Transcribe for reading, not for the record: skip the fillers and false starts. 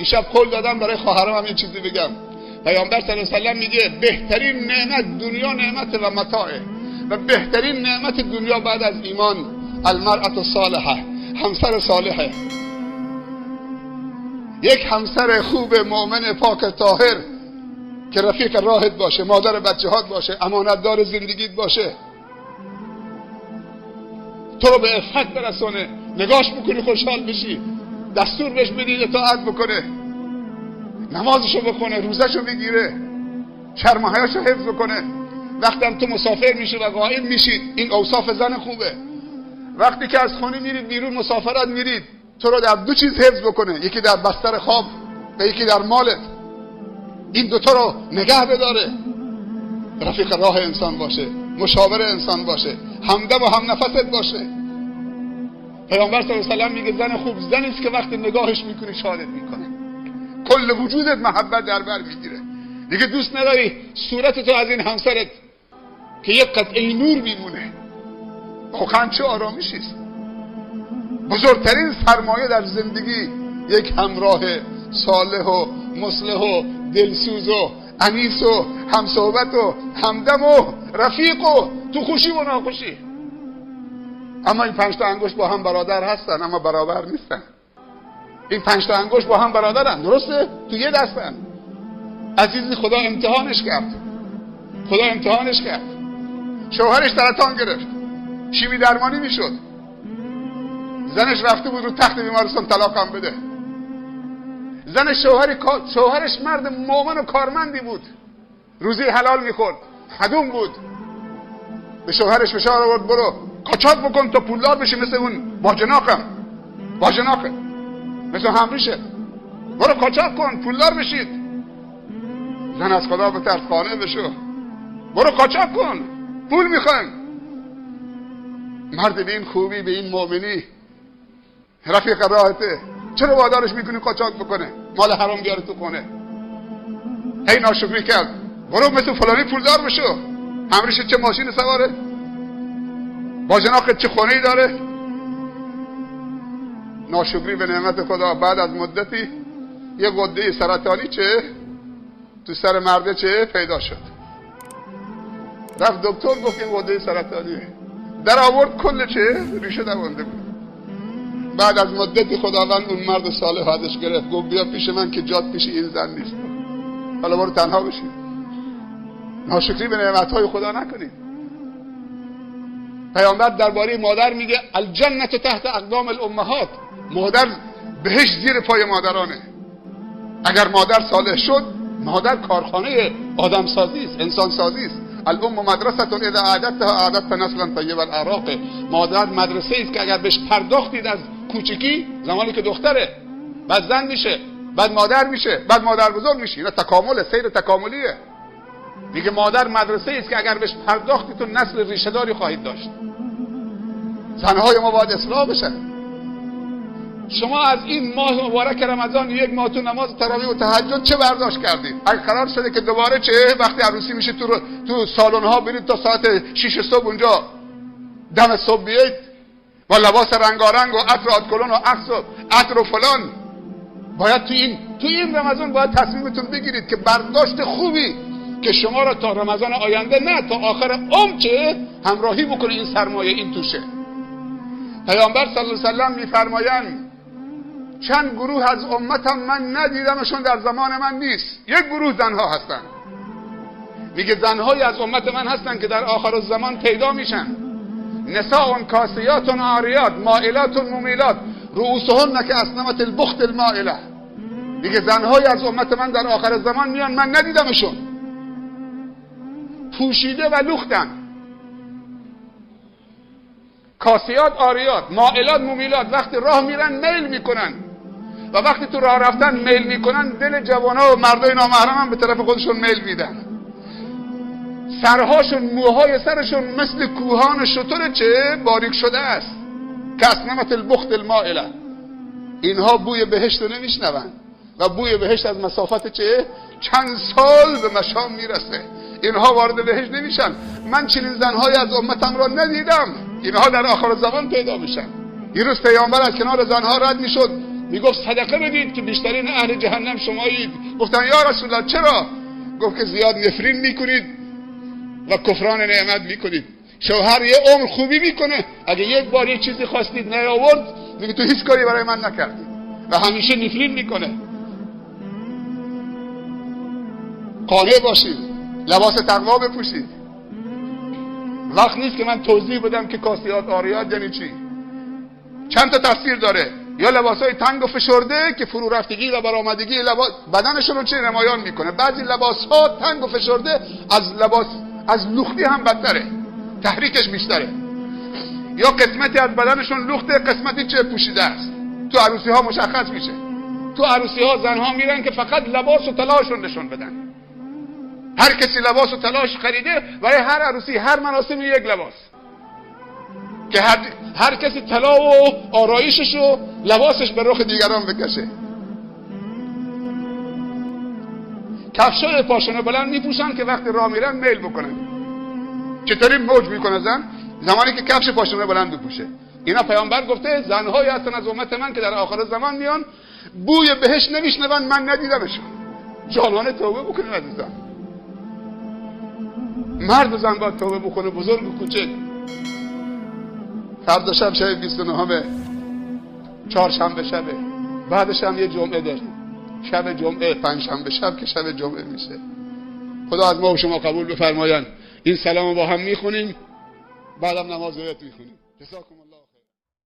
دیشب قول دادم برای خواهرام هم یه چیزی بگم. پیامبر صلی الله علیه و سلم میگه بهترین نعمت دنیا نعمت و متاعه، و بهترین نعمت دنیا بعد از ایمان المرأة الصالحه، همسر صالحه. یک همسر خوب مؤمن پاک طاهر که رفیق راهت باشه، مادر بچه‌هات باشه، امانتدار زندگیت باشه، تو رو به عفت برسونه، نگاش بکنی خوشحال بشی، دستور بهش بدی اطاعت بکنه، نمازشو بکنه، روزشو بگیره، شرم و حیاشو حفظ کنه. وقتی هم تو مسافر میشی و غایب میشی، این اوصاف زن خوبه. وقتی که از خونه میرید بیرون مسافرت میرید، تو رو در دو چیز حفظ بکنه، یکی در بستر خواب و یکی در مالت. این دوتا رو نگه بداره. رفیق راه انسان باشه، مشاور انسان باشه، همدم و هم نفست باشه. پیامبر صلی الله علیه و سلم میگه زن خوب زنی است که وقتی نگاهش میکنی شادت میکنه، کل وجودت محبت در بر میگیره. دیگه دوست نداری صورت تو از این همسرت که یک قطعه نور میمونه. واقعا چه آرامشی است. بزرگترین سرمایه در زندگی یک همراه صالح و مصلح و دلسوز و انیس و همصحبت و همدم و رفیق و تو خوشی و ناخوشی. اما این 5 تا انگشت با هم برادر هستن اما برابر نیستن. این 5 تا انگشت با هم برادرن، درسته؟ تو یه دستن. عزیزی خدا امتحانش کرد. خدا امتحانش کرد. شوهرش سرطان گرفت، شیمی درمانی میشد، زنش رفته بود رو تخت بیمارستان طلاقم بده. زن شوهرش مرد مؤمن و کارمندی بود، روزی حلال میخورد، خدوم بود. به شوهرش فشار آورد برو قاچاق بکن تا پولدار بشی مثل اون باجناقم، مثل همریشه، برو قاچاق کن پولدار بشید. زن از خدا بترس، قانع بشو، برو قاچاق کن، پول میخوایم. مرد به این خوبی، به این مؤمنی، رفیق راحته، چرا وادارش میکنی قاچاق بکنه، مال حرام بیاره تو خونه؟ هی ناشکری کرد، برو مثل فلانی پولدار بشو. همریشه چه ماشین سواره، باجناقت چه خونه‌ای داره. ناشکری به نعمت خدا. بعد از مدتی یه غده سرطانی تو سر مرده پیدا شد. رفت دکتر گفت این غده سرطانیه. در آورد کل ریشه دوانده بود. بعد از مدتی خداوند اون مرد صالح ازش گرفت، گفت بیا پیش من که جات پیش این زن نیست، حالا برو تنها بشید. ناشکری به نعمتهای خدا نکنید. پیامبر درباره مادر میگه الجنة تحت اقدام الامهات، مادر بهشت زیر پای مادرانه. اگر مادر صالح شد، مادر کارخانه آدم سازی است، انسان سازی است. الام مدرسه اذا اعددتها اعددت نسلا طیب الاعراق. مادر مدرسه است که اگر بهش پرداختید از کوچکی، زمانی که دختره، بعد زن میشه، بعد مادر میشه، بعد مادر بزرگ میشه. اینا تکامل، سیر تکاملیه. میگه مادر مدرسه است که اگر بهش پرداختید تو نسل ریشه داری خواهید داشت. زنهای ما باید اصلاح بشن. شما از این ماه مبارک رمضان یک ماه تو نماز تراویح و تهجد چه برداشت کردید؟ اگه قرار شده که دوباره وقتی عروسی میشه تو سالن ها برید تا ساعت 6 صبح اونجا دم صبح بیایید با لباس رنگارنگ و عطر آدکلون و عکس و عطر و فلان، باید تو این رمضان باید تصمیمتون بگیرید که برداشت خوبی که شما را تا رمضان آینده، نه تا آخر عمر همراهی بکنه این سرمایه، این توشه. پیامبر صلی الله علیه و سلم میفرمایند چند گروه از امتم من ندیدمشون در زمان من نیست. یک گروه زنها هستن. میگه زنهای از امت من هستن که در آخر الزمان پیدا میشن. نساء کاسیات عاریات مائلات ممیلات رؤوسهن که اسنمة البخت المائله. میگه زنهای از امت من در آخر الزمان میان، من ندیدمشون، پوشیده و لختن. کاسیات عاریات مائلات ممیلات، وقتی راه میرن میل میکنن و وقتی تو راه رفتن میل میکنن، دل جوانا و مردای نامحرم هم به طرف خودشون میل میدن. سرهاشون، موهای سرشون مثل کوهان شتر باریک شده است، کاسنمة البخت المائله. اینها بوی بهشت رو نمیشنون و بوی بهشت از مسافت چند سال به مشام میرسه. اینها وارد بهشت نمیشن. من چنین زنهای از امتم را ندیدم. اینها در آخر زمان پیدا میشن. یه روز پیامبر از کنار زنها رد میشد، میگفت صدقه بدید که بیشترین اهل جهنم شمایید. گفتن یا رسول الله چرا؟ گفت که زیاد نفرین میکنید و کفران نعمت میکنید. شوهر یه عمر خوبی میکنه، اگه یک بار یه چیزی خواستید نیاورد میگه تو هیچ کاری برای من نکردی و همیشه نفرین میکنه. قانع باشید، لباس تقوا بپوشید. وقت نیست که من توضیح بدم که کاسیات آریات یعنی چی. چند تا تفسیر داره. یا لباسای تنگ و فشرده که فرو رفتگی و برآمدگی بدنشون رو چه نمایان میکنه. بعضی لباس‌ها تنگ و فشرده از لختی هم بدتره، تحریکش بیشتره. یا قسمتی از بدنشون لخته، قسمتی چه پوشیده است. تو عروسی ها مشخص میشه. تو عروسی ها زنها میرن که فقط لباس و طلاشون نشون بدن. هر کسی لباس و طلاش خریده برای هر عروسی، هر مراسمی یک لباس، که هر کسی طلا و آرایشش و لباسش به رخ دیگران بکشه. کفشای پاشنه بلند میپوشن که وقتی راه میرن میل بکنن. چطوری موج میکنه زن؟ زمانی که کفش پاشنه بلند بپوشه. اینا پیامبر گفته زنهایی هستن از امت من که در آخر زمان میان بوی بهشت نمیشنون من ندیدمشون. جانانه توبه بکنیم عزیزان. مرد و زن باید توبه بکنه، بزرگ و کوچک. فردا شب 29 چهارشنبه شبه، بعدش هم یه جمعه داریم، شب جمعه، پنجشنبه شب که شب جمعه میشه. خدا از ما و شما قبول بفرمایند. این سلام با هم میخونیم، بعدم نماز بیت میخونیم. جزاکم الله.